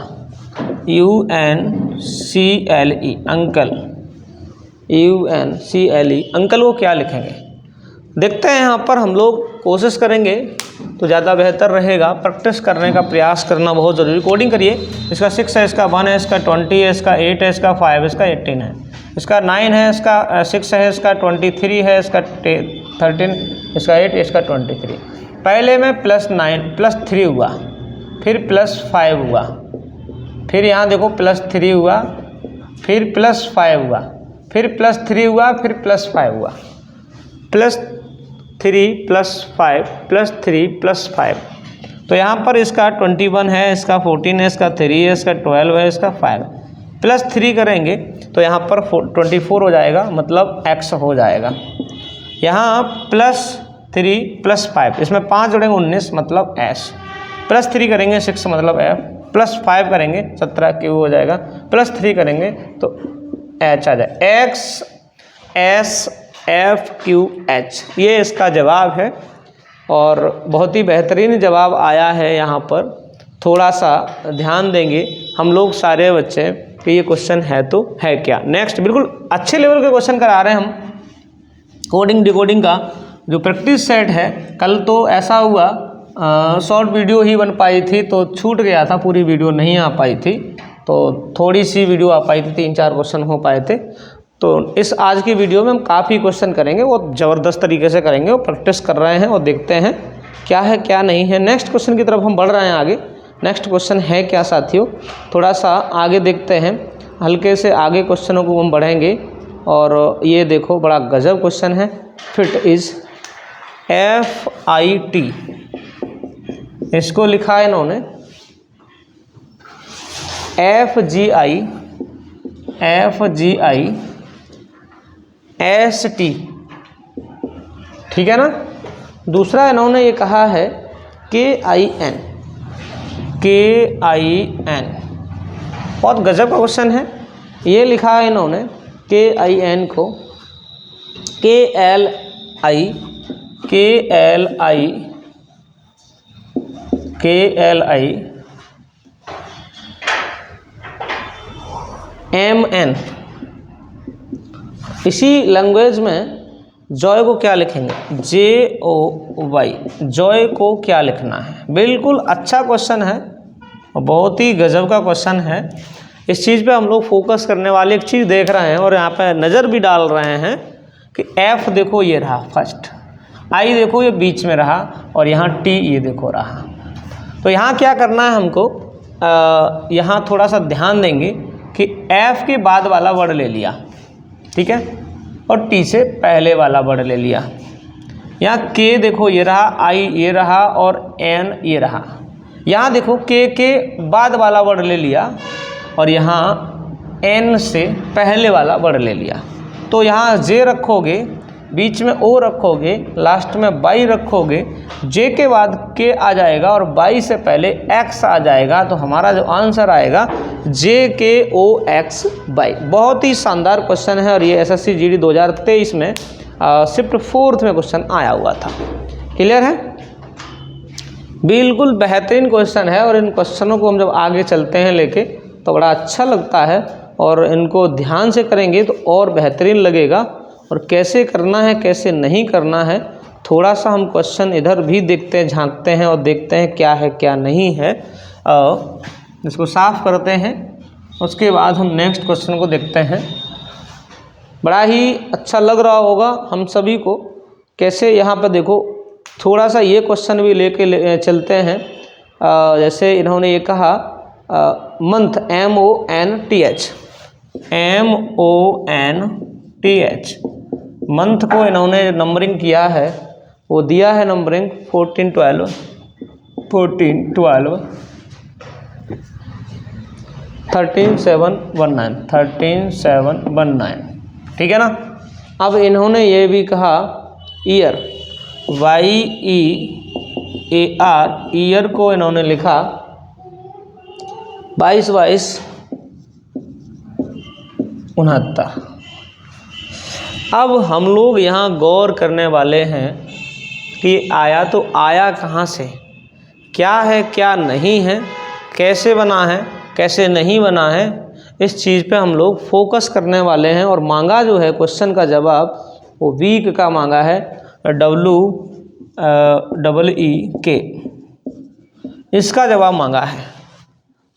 UNCLE, अंकल UNCLE, अंकल को क्या लिखेंगे देखते हैं। यहाँ पर हम लोग कोशिश करेंगे तो ज़्यादा बेहतर रहेगा, प्रैक्टिस करने का प्रयास करना बहुत ज़रूरी। कोडिंग करिए, इसका 6 है, इसका 1 है, इसका 20 है, इसका 8 है, इसका 5 है, इसका 18 है, इसका 9 है, इसका 6 है, इसका 23 है, इसका 13, इसका 8, इसका 23। पहले में +3 हुआ, फिर +5 हुआ, फिर यहाँ देखो +3 हुआ, फिर +5 हुआ, फिर +3 हुआ, फिर +5 हुआ, +3 +5 +3 +5। तो यहाँ पर इसका 21 है, इसका 14 है, इसका 3 है, इसका 12 है, इसका 5 है। +3 करेंगे तो यहाँ पर 24 हो जाएगा, मतलब x हो जाएगा। यहाँ +3 +5, इसमें 5 जोड़ेंगे 19, मतलब s। +3 करेंगे 6 मतलब f, +5 करेंगे 17 q हो जाएगा, +3 करेंगे तो h आ जाए, x s f q h, ये इसका जवाब है। और बहुत ही बेहतरीन जवाब आया है। यहाँ पर थोड़ा सा ध्यान देंगे हम लोग सारे बच्चे कि ये क्वेश्चन है तो है क्या। नेक्स्ट बिल्कुल अच्छे लेवल के क्वेश्चन करा रहे हैं हम, कोडिंग डिकोडिंग का जो प्रैक्टिस सेट है। कल तो ऐसा हुआ शॉर्ट वीडियो ही बन पाई थी तो छूट गया था, पूरी वीडियो नहीं आ पाई थी, तो थोड़ी सी वीडियो आ पाई थी, 3-4 क्वेश्चन हो पाए थे। तो इस आज की वीडियो में हम काफ़ी क्वेश्चन करेंगे, वो ज़बरदस्त तरीके से करेंगे, वो प्रैक्टिस कर रहे हैं और देखते हैं क्या है क्या नहीं है। नेक्स्ट क्वेश्चन की तरफ हम बढ़ रहे हैं आगे। नेक्स्ट क्वेश्चन है क्या साथियों, थोड़ा सा आगे देखते हैं, हल्के से आगे क्वेश्चनों को हम बढ़ेंगे। और ये देखो बड़ा गजब क्वेश्चन है, फिट इज़ FIT, इसको लिखा है इन्होंने FGI ST, ठीक है ना। दूसरा इन्होंने ये कहा है KIN, बहुत गजब का क्वेश्चन है। ये लिखा है इन्होंने KIN को KLI MN। इसी लैंग्वेज में जॉय को क्या लिखेंगे, JOY, जॉय को क्या लिखना है। बिल्कुल अच्छा क्वेश्चन है, बहुत ही गजब का क्वेश्चन है। इस चीज़ पे हम लोग फोकस करने वाले एक चीज़ देख रहे हैं और यहाँ पे नज़र भी डाल रहे हैं कि F देखो ये रहा फर्स्ट, I देखो ये बीच में रहा और यहाँ T ये देखो रहा। तो यहाँ क्या करना है हमको, यहाँ थोड़ा सा ध्यान देंगे कि F के बाद वाला वर्ड ले लिया, ठीक है, और T से पहले वाला वर्ड ले लिया। यहाँ K देखो ये रहा, I ये रहा और N ये रहा। यहाँ देखो K के बाद वाला वर्ड ले लिया और यहाँ N से पहले वाला वर्ड ले लिया। तो यहाँ J रखोगे, बीच में ओ रखोगे, लास्ट में बाई रखोगे, जे के बाद के आ जाएगा और बाई से पहले एक्स आ जाएगा, तो हमारा जो आंसर आएगा जे के ओ एक्स बाई। बहुत ही शानदार क्वेश्चन है और ये एसएससी जीडी 2023 में शिफ्ट 4 में क्वेश्चन आया हुआ था। क्लियर है? बिल्कुल बेहतरीन क्वेश्चन है और इन क्वेश्चनों को हम जब आगे चलते हैं लेके तो बड़ा अच्छा लगता है और इनको ध्यान से करेंगे तो और बेहतरीन लगेगा। और कैसे करना है कैसे नहीं करना है, थोड़ा सा हम क्वेश्चन इधर भी देखते हैं, झांकते हैं और देखते हैं क्या है क्या नहीं है। इसको साफ करते हैं, उसके बाद हम नेक्स्ट क्वेश्चन को देखते हैं। बड़ा ही अच्छा लग रहा होगा हम सभी को। कैसे यहाँ पर देखो, थोड़ा सा ये क्वेश्चन भी लेके चलते हैं। जैसे इन्होंने ये कहा मंथ MONTH, MONTH मंथ को इन्होंने नंबरिंग किया है, वो दिया है नंबरिंग 14 12 13 7 19 13 7 19, ठीक है ना। अब इन्होंने ये भी कहा ईयर, YEAR, ईयर को इन्होंने लिखा 22 69। अब हम लोग यहाँ गौर करने वाले हैं कि आया तो आया कहाँ से, क्या है क्या नहीं है, कैसे बना है कैसे नहीं बना है, इस चीज़ पे हम लोग फोकस करने वाले हैं। और मांगा जो है क्वेश्चन का जवाब वो वीक का मांगा है, WEEK, इसका जवाब मांगा है।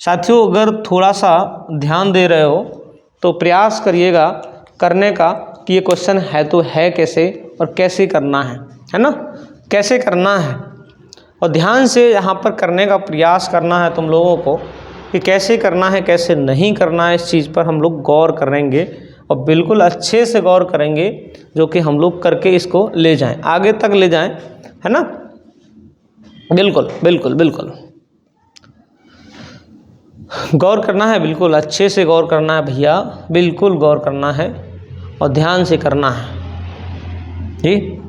साथियों अगर थोड़ा सा ध्यान दे रहे हो तो प्रयास करिएगा करने का कि ये क्वेश्चन है तो है कैसे और कैसे करना है ना, कैसे करना है। और ध्यान से यहाँ पर करने का प्रयास करना है तुम लोगों को कि कैसे करना है कैसे नहीं करना है। इस चीज़ पर हम लोग गौर करेंगे और बिल्कुल अच्छे से गौर करेंगे, जो कि हम लोग करके इसको ले जाएं, आगे तक ले जाएं, है ना। बिल्कुल बिल्कुल बिल्कुल गौर करना है, बिल्कुल अच्छे से गौर करना है भैया, बिल्कुल गौर करना है और ध्यान से करना है जी।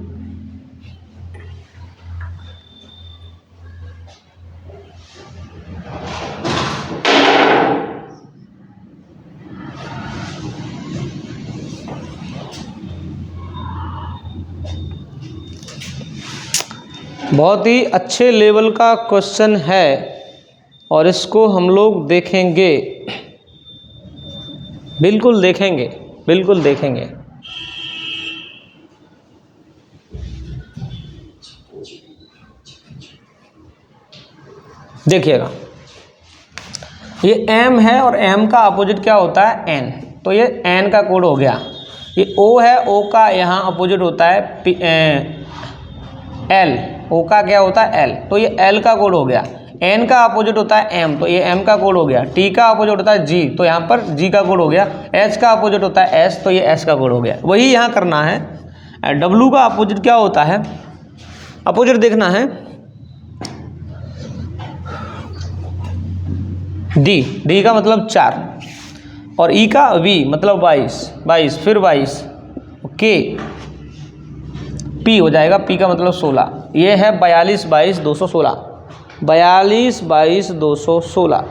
बहुत ही अच्छे लेवल का क्वेश्चन है और इसको हम लोग देखेंगे, बिल्कुल देखेंगे, बिल्कुल देखेंगे। देखिएगा ये M है और M का अपोजिट क्या होता है N, तो ये N का कोड हो गया। ये O है, O का यहाँ अपोजिट होता है L, O का क्या होता है L, तो ये L का कोड हो गया। N का अपोजिट होता है M, तो ये M का कोड हो गया। T का अपोजिट होता है G, तो यहाँ पर G का कोड हो गया। H का अपोजिट होता है S, तो ये S का कोड हो गया। वही यहाँ करना है। W का अपोजिट क्या होता है, अपोजिट देखना है D का मतलब 4 और E का V मतलब 22 फिर 22, K P हो जाएगा, P का मतलब 16। ये है 42 22 216, 42 22 216,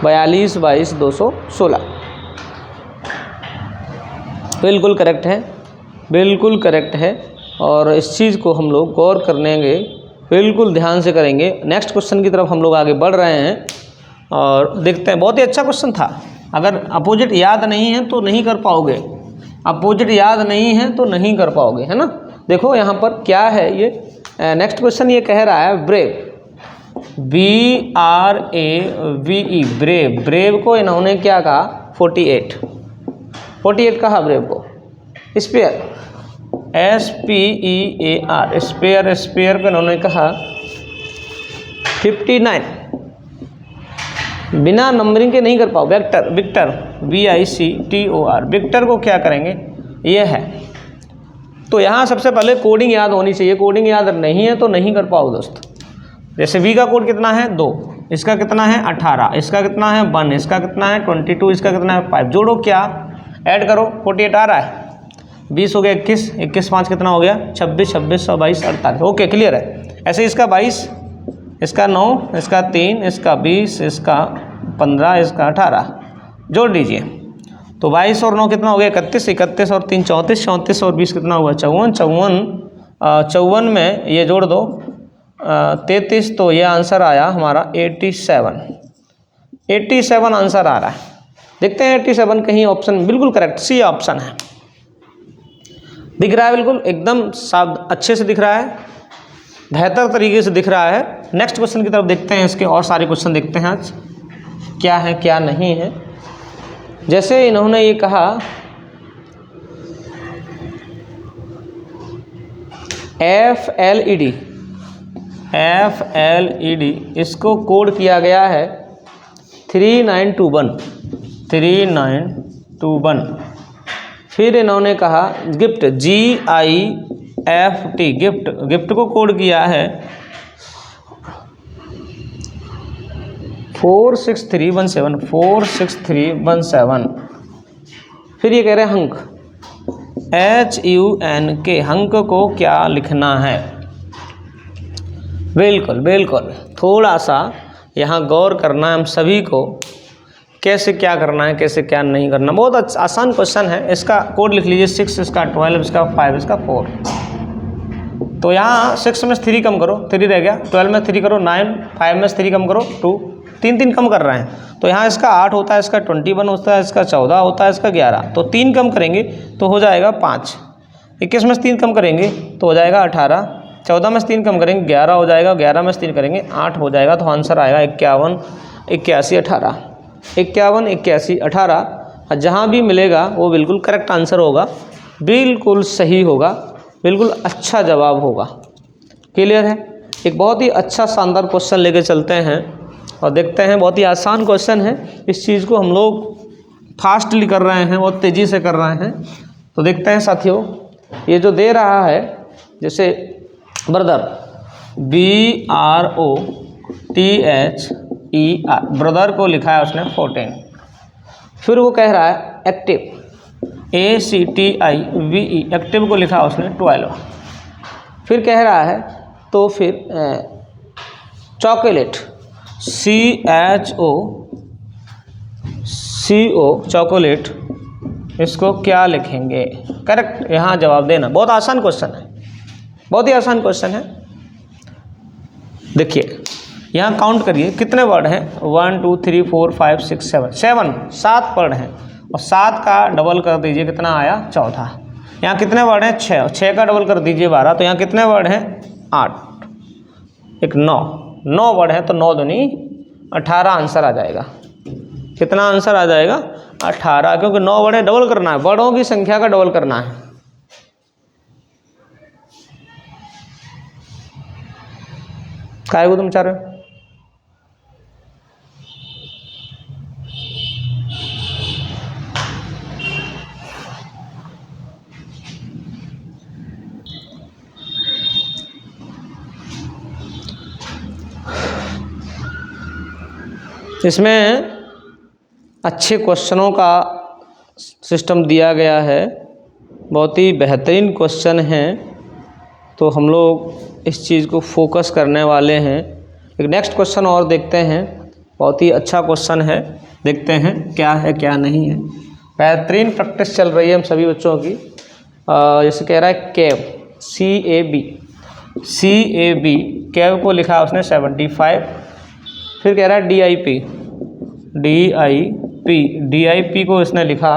42 22 216, बिल्कुल करेक्ट है, बिल्कुल करेक्ट है। और इस चीज़ को हम लोग गौर करेंगे, बिल्कुल ध्यान से करेंगे। नेक्स्ट क्वेश्चन की तरफ हम लोग आगे बढ़ रहे हैं और देखते हैं। बहुत ही अच्छा क्वेश्चन था। अगर अपोजिट याद नहीं है तो नहीं कर पाओगे, अपोजिट याद नहीं है तो नहीं कर पाओगे, है ना। देखो यहाँ पर क्या है, ये नेक्स्ट क्वेश्चन ये कह रहा है ब्रेव, BRAVE, ब्रेव। ब्रेव को इन्होंने क्या कहा 48 कहा ब्रेव को। स्पेयर SPEAR, स्पेयर को इन्होंने कहा 59। बिना नंबरिंग के नहीं कर पाओ। विक्टर VICTOR, विक्टर को क्या करेंगे, ये है। तो यहाँ सबसे पहले कोडिंग याद होनी चाहिए, कोडिंग याद नहीं है तो नहीं कर पाओ दोस्त। जैसे V का कोड कितना है 2, इसका कितना है 18, इसका कितना है 1, इसका कितना है 22, इसका कितना है 5। जोड़ो क्या, ऐड करो, 48 आ रहा है। 20 हो गया 21, 21 5 कितना हो गया 26, 26 और 22 48। ओके क्लियर है। ऐसे इसका 22, इसका 9, इसका 3, इसका 20, इसका 15, इसका 18 जोड़ दीजिए। तो 22 और 9 कितना हो गया 31, 31 और 3 34, 34 और 20 कितना हुआ 54, 54 में ये जोड़ दो 33, तो ये आंसर आया हमारा 87 आंसर आ रहा है। देखते हैं 87 कहीं ऑप्शन बिल्कुल करेक्ट, सी ऑप्शन है। दिख रहा है बिल्कुल एकदम साफ अच्छे से दिख रहा है, बेहतर तरीके से दिख रहा है। नेक्स्ट क्वेश्चन की तरफ देखते हैं, इसके और सारे क्वेश्चन देखते हैं आज क्या है क्या नहीं है। जैसे इन्होंने ये कहा FLED, इसको कोड किया गया है 3921। फिर इन्होंने कहा गिफ्ट GIFT, गिफ्ट को कोड किया है 46317। फिर ये कह रहे हैं हंक HUNK, हंक को क्या लिखना है। बिल्कुल थोड़ा सा यहाँ गौर करना है हम सभी को, कैसे क्या करना है कैसे क्या नहीं करना। बहुत आसान क्वेश्चन है। इसका कोड लिख लीजिए 6, इसका 12, इसका 5, इसका 4। तो यहाँ 6 में 3 कम करो, 3 रह गया, 12 में 3 करो 9, 5 में 3 कम करो 2, 3 कम कर रहे हैं। तो यहाँ इसका 8 होता है, इसका 21 होता है, इसका 14 होता है, इसका 11। तो 3 कम करेंगे तो हो जाएगा 5। 21 में से 3 कम करेंगे तो हो जाएगा 18। 14 में से 3 कम करेंगे 11 हो जाएगा। 11 में से 3 करेंगे 8 हो जाएगा। तो आंसर आएगा 51, 81, 18। 51, 81, 18 जहाँ भी मिलेगा वो बिल्कुल करेक्ट आंसर होगा, बिल्कुल सही होगा, बिल्कुल अच्छा जवाब होगा। क्लियर है। एक बहुत ही अच्छा शानदार क्वेश्चन लेके चलते हैं और देखते हैं। बहुत ही आसान क्वेश्चन है, इस चीज़ को हम लोग फास्टली कर रहे हैं, बहुत तेज़ी से कर रहे हैं। तो देखते हैं साथियों, ये जो दे रहा है जैसे ब्रदर BROTHER, ब्रदर को लिखा है उसने 14। फिर वो कह रहा है एक्टिव ACTIVE, एक्टिव को लिखा उसने 12। फिर कह रहा है तो फिर चॉकलेट CHOCO चॉकलेट, इसको क्या लिखेंगे। करेक्ट यहाँ जवाब देना। बहुत आसान क्वेश्चन है, बहुत ही आसान क्वेश्चन है। देखिए यहाँ काउंट करिए कितने वर्ड हैं। 1 2 3 4 5 6 7 7 वर्ड हैं और 7 का डबल कर दीजिए कितना आया 14। यहाँ कितने वर्ड हैं 6, 6 का डबल कर दीजिए 12। तो यहाँ कितने वर्ड हैं 8, एक 9 वर्ड है। तो 9 दूनी 18 आंसर आ जाएगा। कितना आंसर आ जाएगा 18, क्योंकि 9 वर्ड है, डबल करना है, वर्डों की संख्या का डबल करना है। काय को तुम चाह रहे हो। इसमें अच्छे क्वेश्चनों का सिस्टम दिया गया है, बहुत ही बेहतरीन क्वेश्चन हैं। तो हम लोग इस चीज़ को फोकस करने वाले हैं। एक नेक्स्ट क्वेश्चन और देखते हैं, बहुत ही अच्छा क्वेश्चन है, देखते हैं क्या है क्या नहीं है। बेहतरीन प्रैक्टिस चल रही है हम सभी बच्चों की। जैसे कह रहा है कैव CAB, कैव को लिखा उसने 75। फिर कह रहा है DIP को इसने लिखा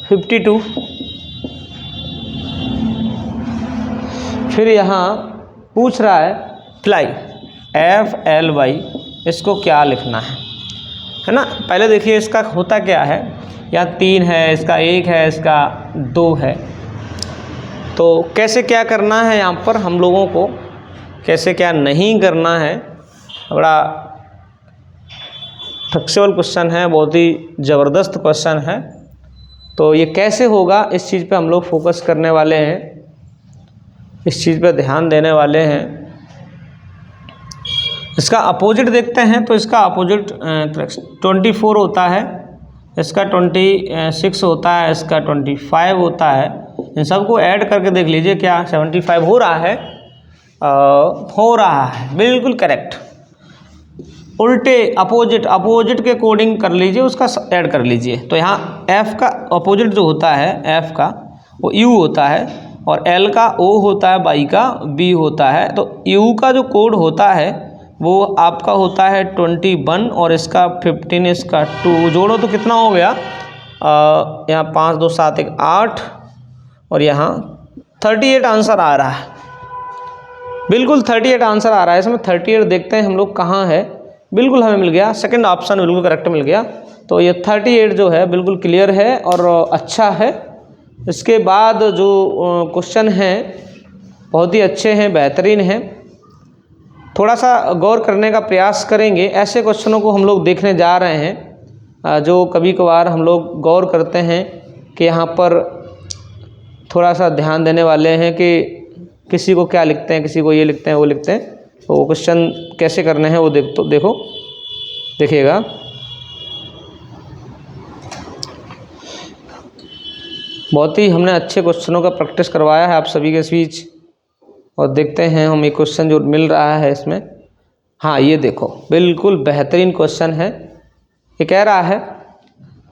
52। फिर यहाँ पूछ रहा है फ्लाई FLY, इसको क्या लिखना है ना। पहले देखिए इसका होता क्या है। यहाँ 3 है, इसका 1 है, इसका 2 है। तो कैसे क्या करना है यहाँ पर हम लोगों को, कैसे क्या नहीं करना है। बड़ा फ्लेक्सिबल क्वेश्चन है, बहुत ही ज़बरदस्त क्वेश्चन है। तो ये कैसे होगा इस चीज़ पे हम लोग फोकस करने वाले हैं, इस चीज़ पे ध्यान देने वाले हैं। इसका अपोजिट देखते हैं। तो इसका अपोजिट 24 होता है, इसका 26 होता है, इसका 25 होता है। इन सबको ऐड करके देख लीजिए क्या 75 हो रहा है। हो रहा है, बिल्कुल करेक्ट। उल्टे अपोजिट के कोडिंग कर लीजिए, उसका ऐड कर लीजिए। तो यहाँ F का अपोजिट जो होता है F का वो U होता है, और L का O होता है, Y का B होता है। तो U का जो कोड होता है वो आपका होता है 21, और इसका 15, इसका 2 जोड़ो तो कितना हो गया, यहाँ 5 2 7 1 8, और यहाँ 38 आंसर आ रहा है। बिल्कुल 38 आंसर आ रहा है इसमें। 38 देखते हैं हम लोग कहाँ है। बिल्कुल हमें मिल गया, सेकंड ऑप्शन बिल्कुल करेक्ट मिल गया। तो ये 38 जो है बिल्कुल क्लियर है और अच्छा है। इसके बाद जो क्वेश्चन हैं बहुत ही अच्छे हैं, बेहतरीन हैं। थोड़ा सा गौर करने का प्रयास करेंगे। ऐसे क्वेश्चनों को हम लोग देखने जा रहे हैं जो कभी कभार हम लोग गौर करते हैं कि यहाँ पर थोड़ा सा ध्यान देने वाले हैं कि किसी को क्या लिखते हैं, किसी को ये लिखते हैं, वो लिखते हैं। तो क्वेश्चन कैसे करने हैं वो देखिएगा। बहुत ही हमने अच्छे क्वेश्चनों का प्रैक्टिस करवाया है आप सभी के बीच, और देखते हैं हम एक क्वेश्चन जो मिल रहा है इसमें। हाँ, ये देखो, बिल्कुल बेहतरीन क्वेश्चन है। ये कह रहा है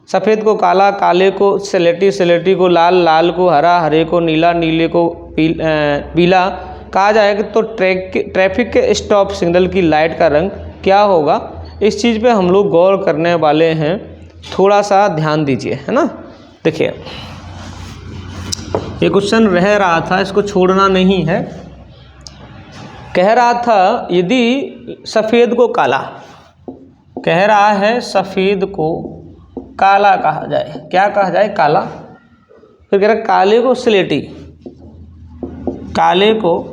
सफ़ेद को काला, काले को स्लेटी, स्लेटी को लाल, लाल को हरा, हरे को नीला, नीले को पीला कहा जाएगा तो ट्रैफिक के स्टॉप सिग्नल की लाइट का रंग क्या होगा। इस चीज़ पे हम लोग गौर करने वाले हैं, थोड़ा सा ध्यान दीजिए, है ना। देखिए ये क्वेश्चन रह रहा था, इसको छोड़ना नहीं है। कह रहा था यदि सफ़ेद को काला, कह रहा है सफ़ेद को काला कहा जाए, क्या कहा जाए, काला। फिर कह रहा है काले को स्लेटी, काले को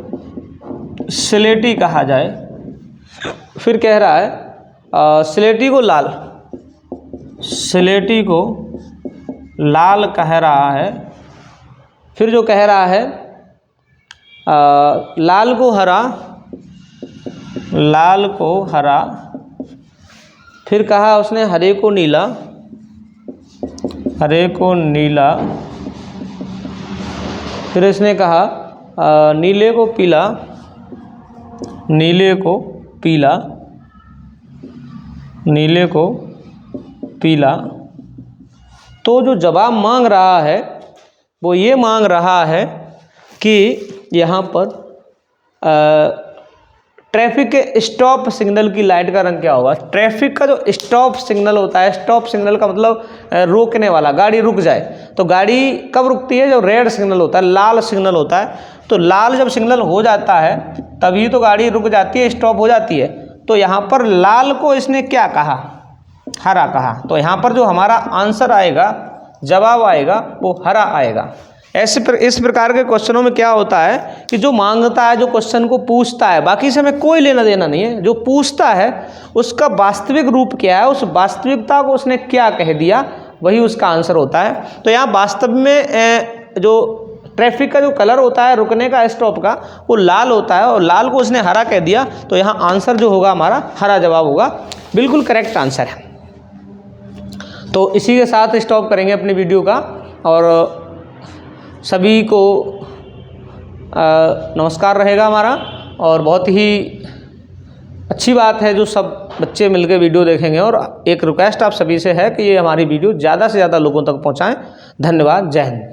स्लेटी कहा जाए। फिर कह रहा है स्लेटी को लाल, स्लेटी को लाल कह रहा है। फिर जो कह रहा है लाल को हरा, लाल को हरा। फिर कहा उसने हरे को नीला, हरे को नीला। फिर इसने कहा नीले को पीला, नीले को पीला, नीले को पीला। तो जो जवाब मांग रहा है वो ये मांग रहा है कि यहाँ पर ट्रैफिक के स्टॉप सिग्नल की लाइट का रंग क्या होगा। ट्रैफिक का जो स्टॉप सिग्नल होता है, स्टॉप सिग्नल का मतलब रोकने वाला, गाड़ी रुक जाए। तो गाड़ी कब रुकती है, जो रेड सिग्नल होता है, लाल सिग्नल होता है। तो लाल जब सिग्नल हो जाता है तभी तो गाड़ी रुक जाती है, स्टॉप हो जाती है। तो यहाँ पर लाल को इसने क्या कहा, हरा कहा। तो यहाँ पर जो हमारा आंसर आएगा, जवाब आएगा, वो हरा आएगा। इस प्रकार के क्वेश्चनों में क्या होता है कि जो मांगता है, जो क्वेश्चन को पूछता है, बाकी से हमें कोई लेना देना नहीं है। जो पूछता है उसका वास्तविक रूप क्या है, उस वास्तविकता को उसने क्या कह दिया, वही उसका आंसर होता है। तो यहाँ वास्तव में जो ट्रैफिक का जो कलर होता है, रुकने का, स्टॉप का, वो लाल होता है, और लाल को उसने हरा कह दिया। तो यहाँ आंसर जो होगा हमारा हरा जवाब होगा। बिल्कुल करेक्ट आंसर है। तो इसी के साथ स्टॉप करेंगे अपनी वीडियो का, और सभी को नमस्कार रहेगा हमारा। और बहुत ही अच्छी बात है जो सब बच्चे मिलकर वीडियो देखेंगे। और एक रिक्वेस्ट आप सभी से है कि ये हमारी वीडियो ज़्यादा से ज़्यादा लोगों तक पहुंचाएं। धन्यवाद। जय हिंद।